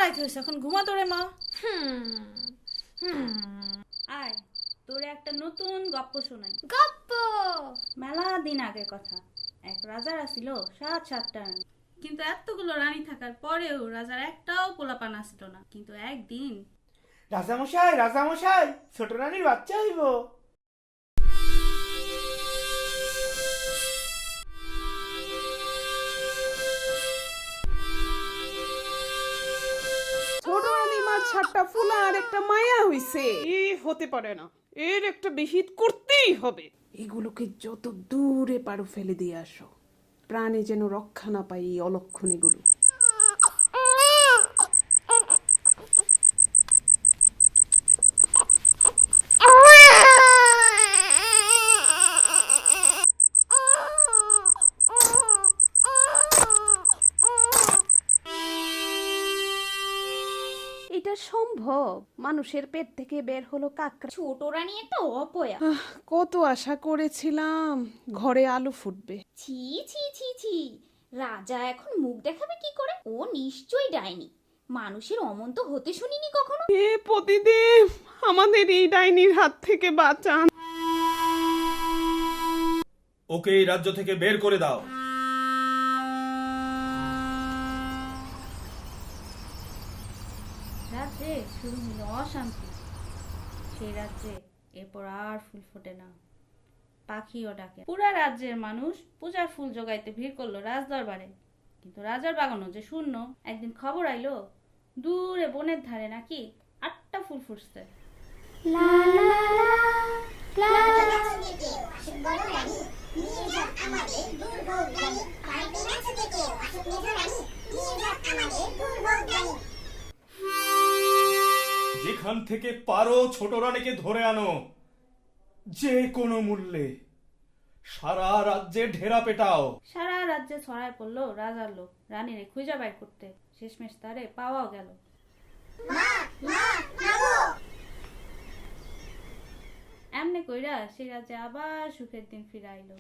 রাইত হয়েছে, এখন ঘুমা তোরে মা। আয় তোরে একটা নতুন গপ্প শোনাই। গপ্প? মেলা দিন আগের কথা। এক রাজার ছিল 7-7টা রানী, কিন্তু এতগুলো রানী থাকার পরেও রাজার একটাও পোলাপান আসছিল না। কিন্তু একদিন রাজামশাই, রাজামশাই, ছোট রানীর বাচ্চা হইব। ছোট রানীমার 7টা ফুলা আর একটা মায়া হইছে। এ হতে পারে না, এর একটা বিহিত করতেই হবে। এগুলোকে যত দূরে পারো ফেলে দিয়ে আসো, প্রাণে যেন রক্ষা না পাই এই অলক্ষণীগুলো। এটা সম্ভব? মানুষের পেট থেকে বের হলো কাকড়া। ছোট রানী একটা অপয়া। কত আশা করেছিলাম ঘরে আলো ফুটবে। ছি ছি ছি ছি, রাজা এখন মুখ দেখাবে কি করে? ও নিশ্চয়ই ডাইনি, মানুষের অমন তো হতে শুনিনি কখনো। হে পতিদেব, আমাদের এই ডাইনির হাত থেকে বাঁচান। ওকে এই রাজ্য থেকে বের করে দাও। রাজ্যে শুরু হলো অশান্তি। সেই রাজ্যে এরপর আর ফুল ফোটে না, পাখিও ডাকে। পুরা রাজ্যের মানুষ পূজার ফুল জোগাইতে ভিড় করলো রাজদরবারে, কিন্তু রাজার বাগানও যে শূন্য। একদিন খবর আইলো দূরে বনের ধারে নাকি 8টা ফুল ফুটছে। যেখান থেকে পারো ছোট রানীকে ধরে আনো, যে কোনো মূল্যে। সারা রাজ্যে ঢেরা পেটাও। সারা রাজ্যে ছড়ায় পড়লো রাজার লোক রানীরে খুঁজা বাইর করতে। শেষমেশ তারে পাওয়াও গেল। এমনি কইরা সেই রাজ্যে আবার সুখের দিন ফিরাইলো।